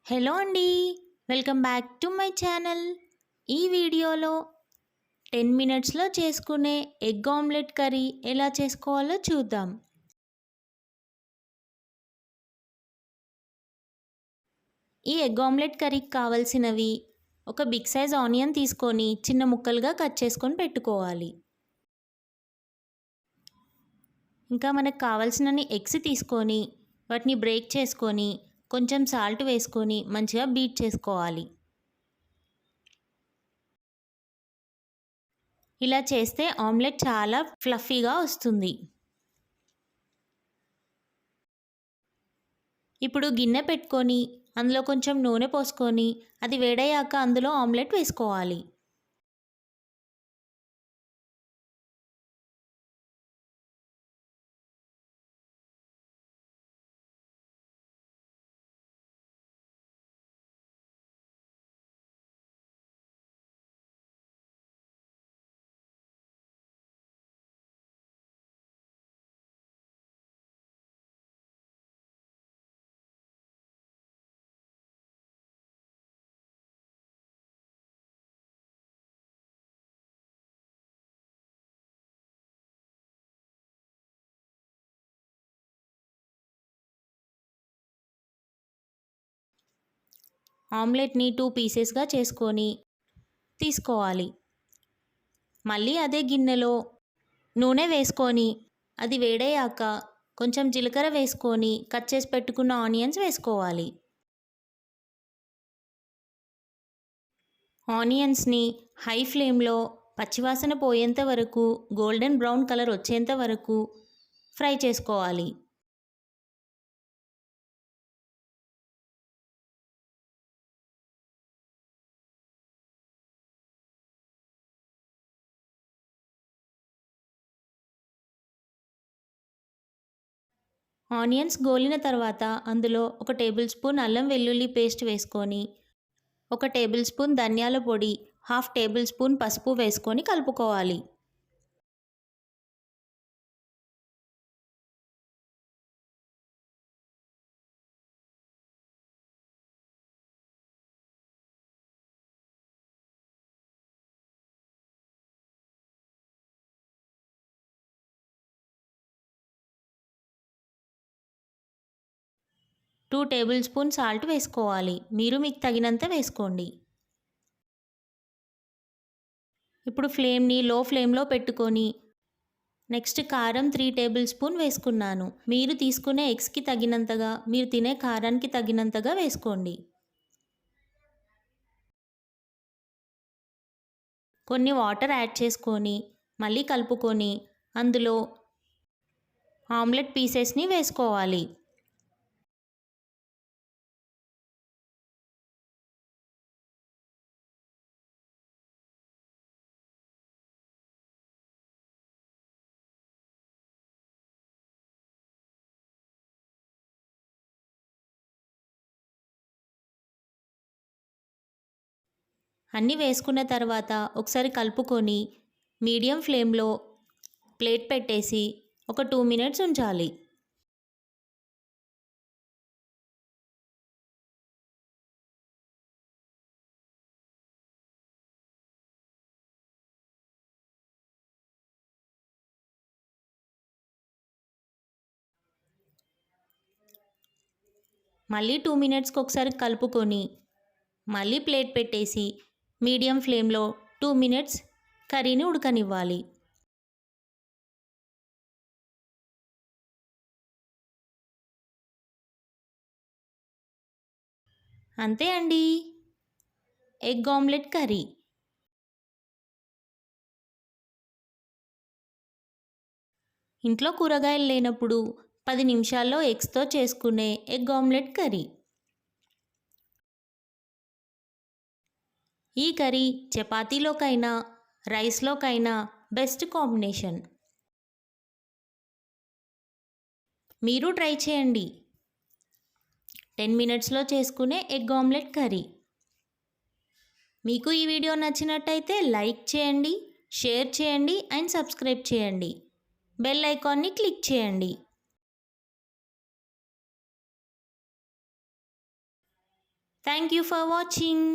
Hello అండి. Welcome back to my channel. ఈ వీడియోలో 10 మినిట్స్లో చేసుకునే ఎగ్ ఆమ్లెట్ కర్రీ ఎలా చేసుకోవాలో చూద్దాం. ఈ ఎగ్ ఆమ్లెట్ కర్రీకి కావాల్సినవి ఒక బిగ్ సైజ్ ఆనియన్ తీసుకొని చిన్న ముక్కలుగా కట్ చేసుకొని పెట్టుకోవాలి. ఇంకా మనకు కావాల్సినన్ని ఎగ్స్ తీసుకొని వాటిని బ్రేక్ చేసుకొని కొంచెం సాల్ట్ వేసుకొని మంచిగా బీట్ చేసుకోవాలి. ఇలా చేస్తే ఆమ్లెట్ చాలా ఫ్లఫీగా వస్తుంది. ఇప్పుడు గిన్నె పెట్టుకొని అందులో కొంచెం నూనె పోసుకొని అది వేడయ్యాక అందులో ఆమ్లెట్ వేసుకోవాలి. ఆమ్లెట్ని 2 పీసెస్గా చేసుకొని తీసుకోవాలి. మళ్ళీ అదే గిన్నెలో నూనె వేసుకొని అది వేడయ్యాక కొంచెం జీలకర్ర వేసుకొని కట్ చేసి పెట్టుకున్న ఆనియన్స్ వేసుకోవాలి. ఆనియన్స్ని హై ఫ్లేమ్లో పచ్చివాసన పోయేంత వరకు గోల్డెన్ బ్రౌన్ కలర్ వచ్చేంత వరకు ఫ్రై చేసుకోవాలి. ఆనియన్స్ గోలిన తర్వాత అందులో 1 టేబుల్ స్పూన్ అల్లం వెల్లుల్లి పేస్ట్ వేసుకొని 1 టేబుల్ స్పూన్ ధనియాల పొడి, 1/2 టేబుల్ స్పూన్ పసుపు వేసుకొని కలుపుకోవాలి. టూ టేబుల్ స్పూన్ సాల్ట్ వేసుకోవాలి. మీరు మీకు తగినంత వేసుకోండి. ఇప్పుడు ఫ్లేమ్ని లో ఫ్లేమ్లో పెట్టుకొని నెక్స్ట్ కారం 3 టేబుల్ స్పూన్ వేసుకున్నాను. మీరు తీసుకునే ఎగ్స్కి తగినంతగా, మీరు తినే కారానికి తగినంతగా వేసుకోండి. కొన్ని వాటర్ యాడ్ చేసుకొని మళ్ళీ కలుపుకొని అందులో ఆమ్లెట్ పీసెస్ని వేసుకోవాలి. అన్నీ వేసుకున్న తర్వాత ఒకసారి కలుపుకొని మీడియం ఫ్లేమ్లో ప్లేట్ పెట్టేసి ఒక 2 మినిట్స్ ఉంచాలి. మళ్ళీ 2 మినిట్స్కి ఒకసారి కలుపుకొని మళ్ళీ ప్లేట్ పెట్టేసి మీడియం ఫ్లేమ్లో 2 మినిట్స్ కర్రీని ఉడకనివ్వాలి. అంతే అండి, ఎగ్ ఆమ్లెట్ కర్రీ. ఇంట్లో కూరగాయలు లేనప్పుడు 10 నిమిషాల్లో ఎగ్స్తో చేసుకునే ఎగ్ ఆమ్లెట్ కర్రీ. ఈ కర్రీ చపాతీలోకైనా రైస్లోకైనా బెస్ట్ కాంబినేషన్. మీరు ట్రై చేయండి. 10 మినిట్స్లో చేసుకునే ఎగ్ ఆమ్లెట్ కర్రీ. మీకు ఈ వీడియో నచ్చినట్టయితే లైక్ చేయండి, షేర్ చేయండి అండ్ సబ్స్క్రైబ్ చేయండి. బెల్ ఐకాన్ని క్లిక్ చేయండి. Thank you for watching.